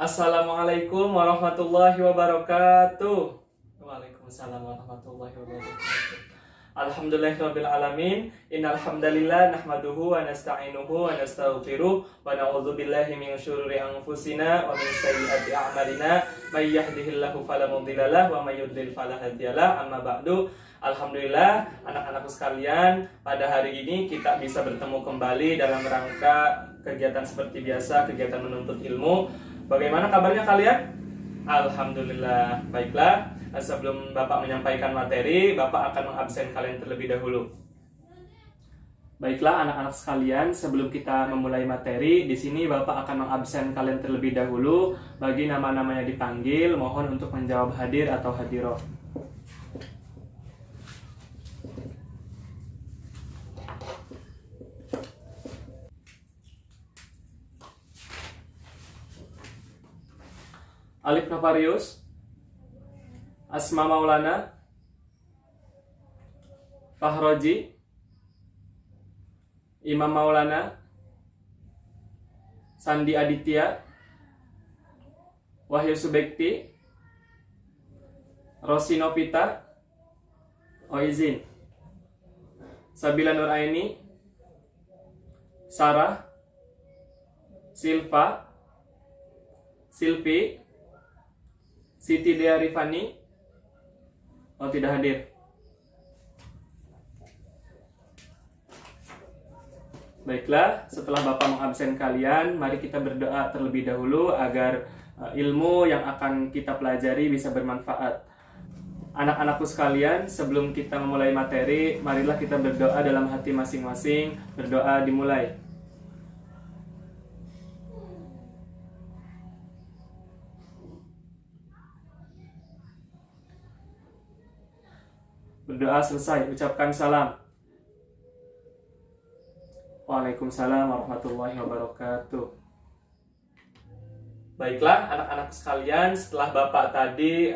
Assalamualaikum warahmatullahi wabarakatuh. Waalaikumsalam warahmatullahi wabarakatuh. Alhamdulillahirabbil alamin. Innal hamdalillah nahmaduhu wa nasta'inuhu wa nastaghfiruh wa na'udzu billahi min syururi anfusina wa min sayyiati a'malina. May yahdihillahu fala mudhillalah wa may yudlil fala hadiyalah. Amma ba'du. Alhamdulillah, anak-anakku sekalian, pada hari ini kita bisa bertemu kembali dalam rangka kegiatan seperti biasa, kegiatan menuntut ilmu. Bagaimana kabarnya kalian? Alhamdulillah. Baiklah, sebelum Bapak menyampaikan materi, Bapak akan mengabsen kalian terlebih dahulu. Baiklah anak-anak sekalian, sebelum kita memulai materi, di sini Bapak akan mengabsen kalian terlebih dahulu. Bagi nama-namanya dipanggil, mohon untuk menjawab hadir atau hadiroh. Alif Novarius, Asma Maulana, Fahroji, Imam Maulana, Sandi Aditya, Wahyu Subekti, Rosi Novita, Oizin, Sabila Nuraini, Sarah, Silva, Silvi, Siti Dea Rifani. Oh, tidak hadir. Baiklah, setelah Bapak mengabsen kalian, mari kita berdoa terlebih dahulu agar ilmu yang akan kita pelajari bisa bermanfaat. Anak-anakku sekalian, sebelum kita memulai materi, marilah kita berdoa dalam hati masing-masing. Berdoa dimulai. Berdoa selesai, ucapkan salam. Waalaikumsalam warahmatullahi wabarakatuh. Baiklah anak-anak sekalian, setelah Bapak tadi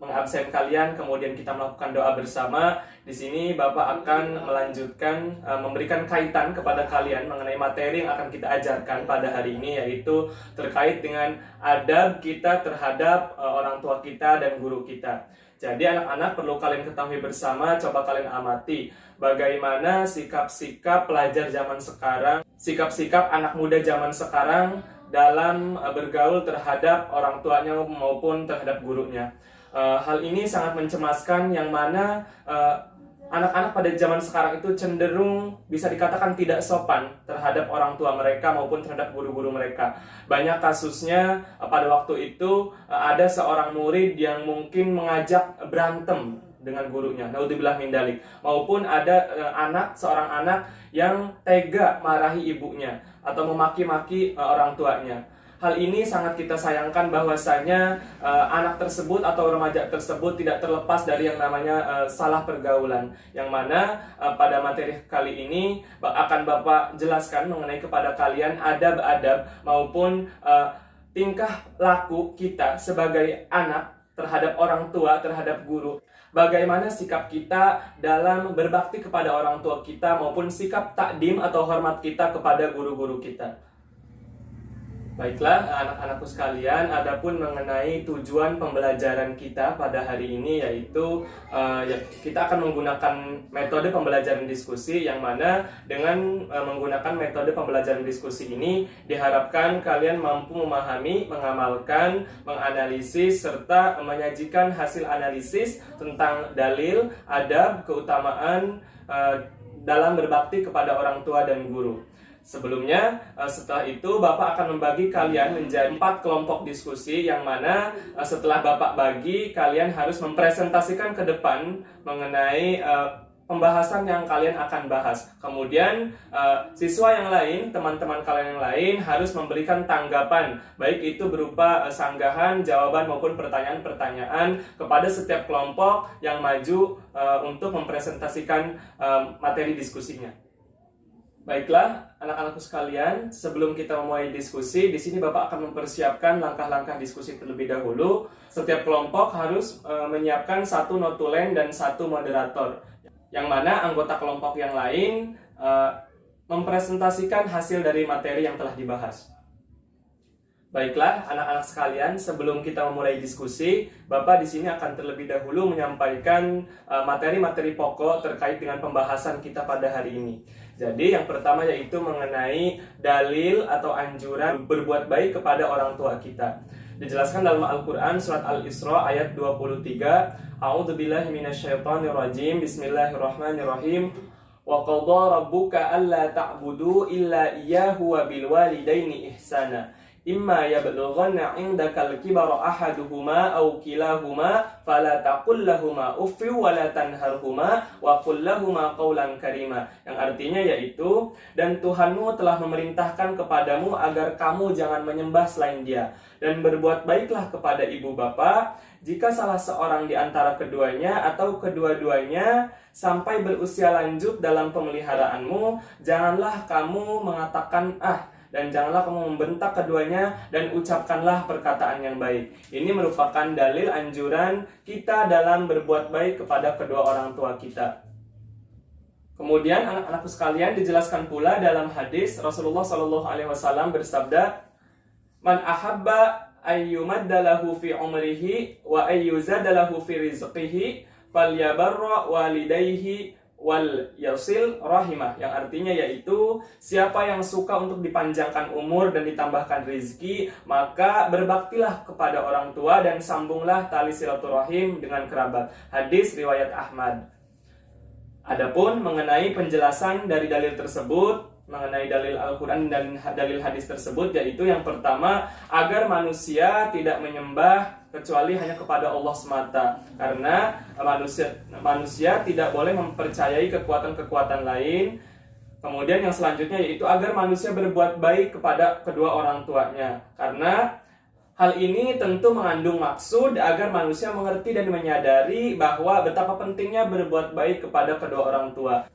mengabsen kalian, kemudian kita melakukan doa bersama. Di sini Bapak akan melanjutkan memberikan kaitan kepada kalian mengenai materi yang akan kita ajarkan pada hari ini, yaitu terkait dengan adab kita terhadap orang tua kita dan guru kita. Jadi anak-anak perlu kalian ketahui bersama, coba kalian amati bagaimana sikap-sikap pelajar zaman sekarang, sikap-sikap anak muda zaman sekarang dalam bergaul terhadap orang tuanya maupun terhadap gurunya. Hal ini sangat mencemaskan, yang mana anak-anak pada zaman sekarang itu cenderung bisa dikatakan tidak sopan terhadap orang tua mereka maupun terhadap guru-guru mereka. Banyak kasusnya pada waktu itu ada seorang murid yang mungkin mengajak berantem dengan gurunya, naudzubillah min dzalik, maupun ada seorang anak yang tega marahi ibunya atau memaki-maki orang tuanya. Hal ini sangat kita sayangkan, bahwasanya anak tersebut atau remaja tersebut tidak terlepas dari yang namanya salah pergaulan, yang mana pada materi kali ini akan Bapak jelaskan mengenai kepada kalian adab-adab maupun tingkah laku kita sebagai anak terhadap orang tua, terhadap guru. Bagaimana sikap kita dalam berbakti kepada orang tua kita maupun sikap takdim atau hormat kita kepada guru-guru kita. Baiklah anak-anakku sekalian, adapun mengenai tujuan pembelajaran kita pada hari ini, yaitu kita akan menggunakan metode pembelajaran diskusi, yang mana dengan menggunakan metode pembelajaran diskusi ini diharapkan kalian mampu memahami, mengamalkan, menganalisis, serta menyajikan hasil analisis tentang dalil, adab, keutamaan dalam berbakti kepada orang tua dan guru. Sebelumnya, setelah itu Bapak akan membagi kalian menjadi 4 kelompok diskusi, yang mana setelah Bapak bagi, kalian harus mempresentasikan ke depan mengenai pembahasan yang kalian akan bahas. Kemudian siswa yang lain, teman-teman kalian yang lain harus memberikan tanggapan, baik itu berupa sanggahan, jawaban maupun pertanyaan-pertanyaan kepada setiap kelompok yang maju untuk mempresentasikan materi diskusinya. Baiklah, anak-anakku sekalian, sebelum kita memulai diskusi, di sini Bapak akan mempersiapkan langkah-langkah diskusi terlebih dahulu. Setiap kelompok harus menyiapkan 1 notulen dan 1 moderator, yang mana anggota kelompok yang lain mempresentasikan hasil dari materi yang telah dibahas. Baiklah, anak-anak sekalian, sebelum kita memulai diskusi, Bapak di sini akan terlebih dahulu menyampaikan materi-materi pokok terkait dengan pembahasan kita pada hari ini. Jadi, yang pertama yaitu mengenai dalil atau anjuran berbuat baik kepada orang tua kita. Dijelaskan dalam Al-Quran surat Al-Isra ayat 23. A'udzubillahi minasyaitonirrajim. Bismillahirrahmanirrahim. Wa qadha rabbuka alla ta'budu illa iyyahu wa bil walidaini ihsana. Imma yablughanna 'indakal kibara ahaduhuma aw kilahuma fala taqul lahumā uffin wa la tanharhumā wa qul lahumā qawlan karīmā. Yang artinya yaitu, dan Tuhanmu telah memerintahkan kepadamu agar kamu jangan menyembah selain Dia, dan berbuat baiklah kepada ibu bapa. Jika salah seorang di antara keduanya atau kedua-duanya sampai berusia lanjut dalam pemeliharaanmu, janganlah kamu mengatakan dan janganlah kamu membentak keduanya, dan ucapkanlah perkataan yang baik. Ini merupakan dalil anjuran kita dalam berbuat baik kepada kedua orang tua kita. Kemudian anak-anakku sekalian, dijelaskan pula dalam hadis Rasulullah SAW bersabda, "Man ahabba ayyumaddalahu fi umrihi wa ayyuzadalahu fi rizqihi falyabarra walidayhi wal yasil rahimah." Yang artinya yaitu, siapa yang suka untuk dipanjangkan umur dan ditambahkan rezeki, maka berbaktilah kepada orang tua dan sambunglah tali silaturahim dengan kerabat. Hadis riwayat Ahmad. Adapun mengenai penjelasan dari dalil tersebut, mengenai dalil Al-Quran dan dalil hadis tersebut, yaitu yang pertama, agar manusia tidak menyembah kecuali hanya kepada Allah semata, karena manusia tidak boleh mempercayai kekuatan-kekuatan lain. Kemudian yang selanjutnya yaitu agar manusia berbuat baik kepada kedua orang tuanya, karena hal ini tentu mengandung maksud agar manusia mengerti dan menyadari bahwa betapa pentingnya berbuat baik kepada kedua orang tua.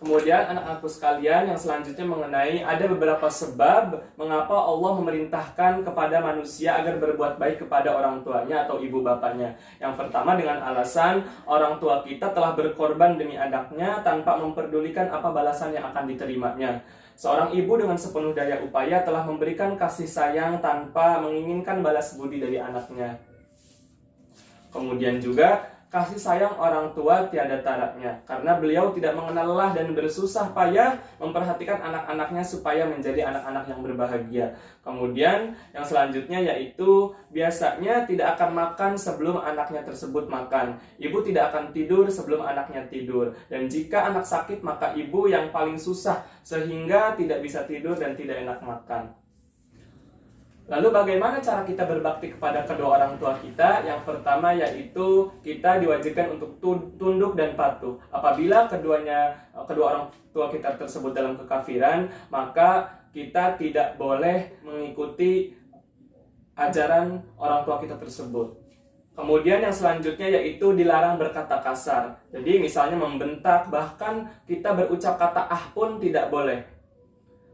Kemudian anak-anakku sekalian, yang selanjutnya mengenai ada beberapa sebab mengapa Allah memerintahkan kepada manusia agar berbuat baik kepada orang tuanya atau ibu bapanya. Yang pertama dengan alasan orang tua kita telah berkorban demi anaknya tanpa memperdulikan apa balasan yang akan diterimanya. Seorang ibu dengan sepenuh daya upaya telah memberikan kasih sayang tanpa menginginkan balas budi dari anaknya. Kemudian juga kasih sayang orang tua tiada taraknya, karena beliau tidak mengenal lelah dan bersusah payah memperhatikan anak-anaknya supaya menjadi anak-anak yang berbahagia. Kemudian yang selanjutnya yaitu biasanya tidak akan makan sebelum anaknya tersebut makan. Ibu tidak akan tidur sebelum anaknya tidur. Dan jika anak sakit, maka ibu yang paling susah sehingga tidak bisa tidur dan tidak enak makan. Lalu bagaimana cara kita berbakti kepada kedua orang tua kita? Yang pertama yaitu kita diwajibkan untuk tunduk dan patuh. Apabila kedua orang tua kita tersebut dalam kekafiran, maka kita tidak boleh mengikuti ajaran orang tua kita tersebut. Kemudian yang selanjutnya yaitu dilarang berkata kasar. Jadi misalnya membentak, bahkan kita berucap kata pun tidak boleh.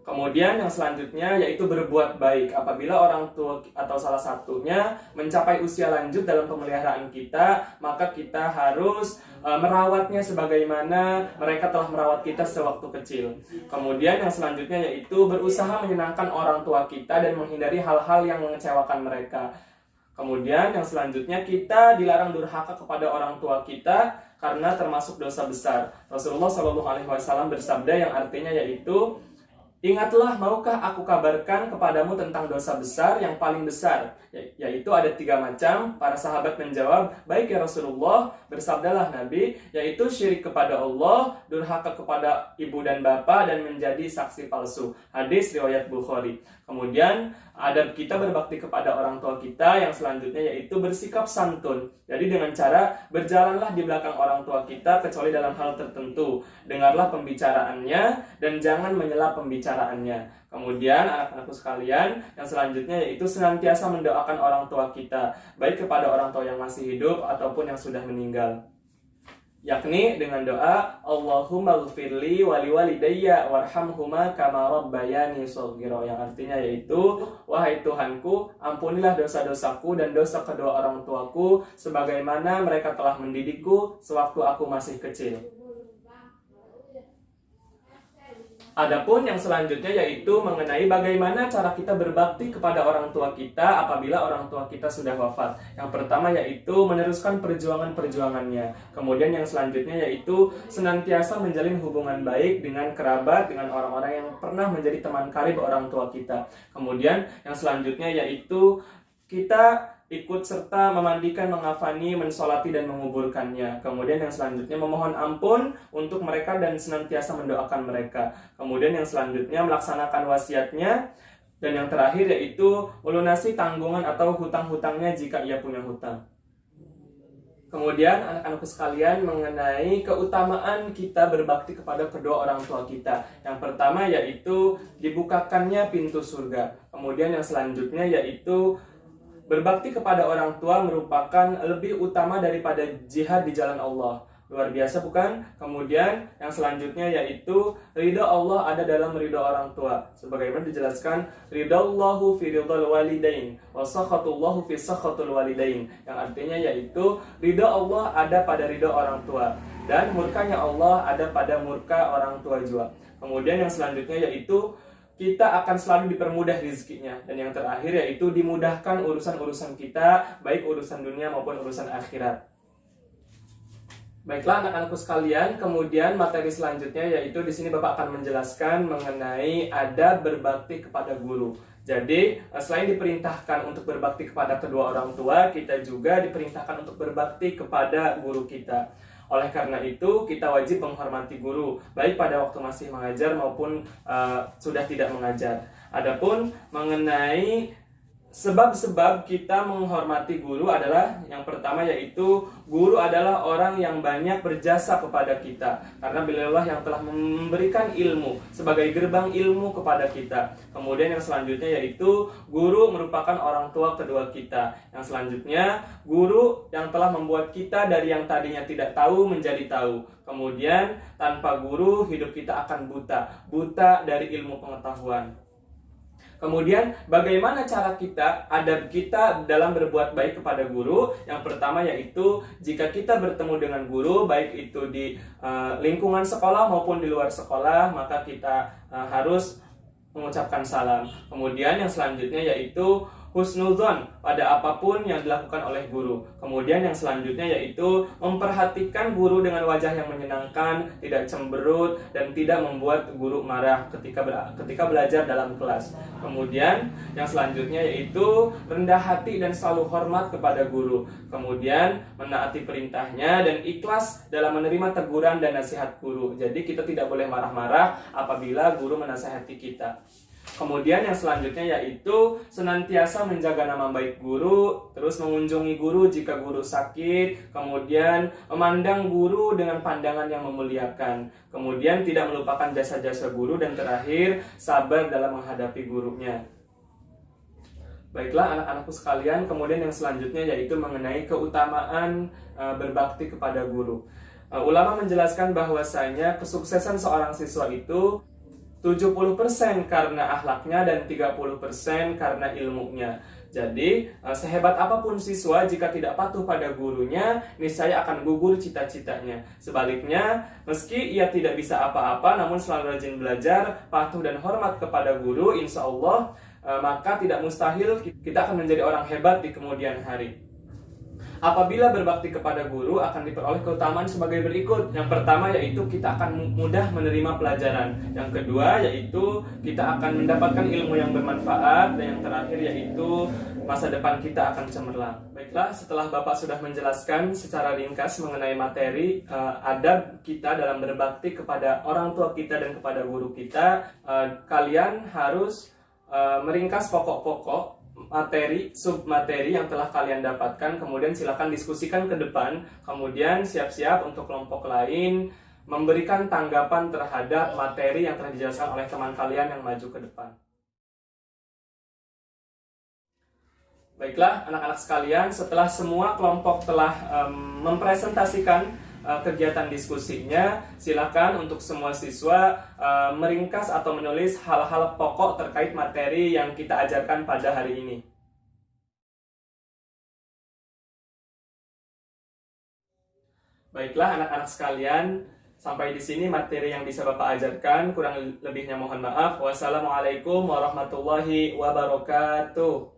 Kemudian yang selanjutnya yaitu berbuat baik. Apabila orang tua atau salah satunya mencapai usia lanjut dalam pemeliharaan kita, maka kita harus merawatnya sebagaimana mereka telah merawat kita sewaktu kecil. Kemudian yang selanjutnya yaitu berusaha menyenangkan orang tua kita dan menghindari hal-hal yang mengecewakan mereka. Kemudian yang selanjutnya kita dilarang durhaka kepada orang tua kita karena termasuk dosa besar. Rasulullah SAW bersabda yang artinya yaitu, "Ingatlah, maukah aku kabarkan kepadamu tentang dosa besar yang paling besar? Yaitu ada 3 macam." Para sahabat menjawab, "Baik ya Rasulullah." Bersabdalah Nabi, yaitu syirik kepada Allah, durhaka kepada ibu dan bapa, dan menjadi saksi palsu. Hadis riwayat Bukhari. Kemudian adab kita berbakti kepada orang tua kita yang selanjutnya yaitu bersikap santun. Jadi dengan cara berjalanlah di belakang orang tua kita kecuali dalam hal tertentu. Dengarlah pembicaraannya dan jangan menyela pembicaraannya. Kemudian anak-anakku sekalian, yang selanjutnya yaitu senantiasa mendoakan orang tua kita, baik kepada orang tua yang masih hidup ataupun yang sudah meninggal. Yakni dengan doa, "Allahumma ghfirli wali walidayya warhamhuma kama rabbayani shaghira." Yang artinya yaitu, "Wahai Tuhanku, ampunilah dosa-dosaku dan dosa kedua orang tuaku sebagaimana mereka telah mendidikku sewaktu aku masih kecil." Adapun yang selanjutnya yaitu mengenai bagaimana cara kita berbakti kepada orang tua kita apabila orang tua kita sudah wafat. Yang pertama yaitu meneruskan perjuangan-perjuangannya. Kemudian yang selanjutnya yaitu senantiasa menjalin hubungan baik dengan kerabat, dengan orang-orang yang pernah menjadi teman karib orang tua kita. Kemudian yang selanjutnya yaitu kita ikut serta memandikan, mengafani, mensolati, dan menguburkannya. Kemudian yang selanjutnya memohon ampun untuk mereka dan senantiasa mendoakan mereka. Kemudian yang selanjutnya melaksanakan wasiatnya. Dan yang terakhir yaitu melunasi tanggungan atau hutang-hutangnya jika ia punya hutang. Kemudian anak-anakku sekalian mengenai keutamaan kita berbakti kepada kedua orang tua kita. Yang pertama yaitu dibukakannya pintu surga. Kemudian yang selanjutnya yaitu berbakti kepada orang tua merupakan lebih utama daripada jihad di jalan Allah. Luar biasa bukan? Kemudian yang selanjutnya yaitu ridha Allah ada dalam ridha orang tua. Sebagaimana dijelaskan, ridallahu fi ridhal walidain wa sakhatullahu fi sakhatul walidain. Yang artinya yaitu ridha Allah ada pada ridha orang tua dan murkanya Allah ada pada murka orang tua juga. Kemudian yang selanjutnya yaitu kita akan selalu dipermudah rezekinya. Dan yang terakhir yaitu dimudahkan urusan-urusan kita, baik urusan dunia maupun urusan akhirat. Baiklah anak-anakku sekalian, kemudian materi selanjutnya yaitu di sini Bapak akan menjelaskan mengenai adab berbakti kepada guru. Jadi, selain diperintahkan untuk berbakti kepada kedua orang tua, kita juga diperintahkan untuk berbakti kepada guru kita. Oleh karena itu, kita wajib menghormati guru, baik pada waktu masih mengajar maupun sudah tidak mengajar. Adapun mengenai sebab-sebab kita menghormati guru adalah yang pertama yaitu guru adalah orang yang banyak berjasa kepada kita. Karena beliaulah yang telah memberikan ilmu sebagai gerbang ilmu kepada kita. Kemudian yang selanjutnya yaitu guru merupakan orang tua kedua kita. Yang selanjutnya guru yang telah membuat kita dari yang tadinya tidak tahu menjadi tahu. Kemudian tanpa guru hidup kita akan buta dari ilmu pengetahuan. Kemudian bagaimana cara kita, adab kita dalam berbuat baik kepada guru? Yang pertama yaitu jika kita bertemu dengan guru, baik itu di lingkungan sekolah maupun di luar sekolah, maka kita harus mengucapkan salam. Kemudian yang selanjutnya yaitu husnudzon pada apapun yang dilakukan oleh guru. Kemudian yang selanjutnya yaitu memperhatikan guru dengan wajah yang menyenangkan, tidak cemberut dan tidak membuat guru marah ketika belajar dalam kelas. Kemudian yang selanjutnya yaitu rendah hati dan selalu hormat kepada guru. Kemudian menaati perintahnya dan ikhlas dalam menerima teguran dan nasihat guru. Jadi kita tidak boleh marah-marah apabila guru menasihati kita. Kemudian yang selanjutnya yaitu senantiasa menjaga nama baik guru, terus mengunjungi guru jika guru sakit, kemudian memandang guru dengan pandangan yang memuliakan, kemudian tidak melupakan jasa-jasa guru, dan terakhir sabar dalam menghadapi gurunya. Baiklah anak-anakku sekalian, kemudian yang selanjutnya yaitu mengenai keutamaan berbakti kepada guru. Ulama menjelaskan bahwasanya kesuksesan seorang siswa itu 70% karena akhlaknya dan 30% karena ilmunya. Jadi, sehebat apapun siswa jika tidak patuh pada gurunya, niscaya akan gugur cita-citanya. Sebaliknya, meski ia tidak bisa apa-apa, namun selalu rajin belajar, patuh dan hormat kepada guru, insya Allah, maka tidak mustahil kita akan menjadi orang hebat di kemudian hari. Apabila berbakti kepada guru akan diperoleh keutamaan sebagai berikut. Yang pertama yaitu kita akan mudah menerima pelajaran. Yang kedua yaitu kita akan mendapatkan ilmu yang bermanfaat. Dan yang terakhir yaitu masa depan kita akan cemerlang. Baiklah, setelah Bapak sudah menjelaskan secara ringkas mengenai materi adab kita dalam berbakti kepada orang tua kita dan kepada guru kita, kalian harus meringkas pokok-pokok materi, submateri yang telah kalian dapatkan, kemudian silakan diskusikan ke depan, kemudian siap-siap untuk kelompok lain memberikan tanggapan terhadap materi yang telah dijelaskan oleh teman kalian yang maju ke depan. Baiklah anak-anak sekalian, setelah semua kelompok telah mempresentasikan kegiatan diskusinya, silakan untuk semua siswa meringkas atau menulis hal-hal pokok terkait materi yang kita ajarkan pada hari ini. Baiklah anak-anak sekalian, Sampai di sini materi yang bisa Bapak ajarkan. Kurang lebihnya mohon maaf. Wassalamualaikum warahmatullahi wabarakatuh.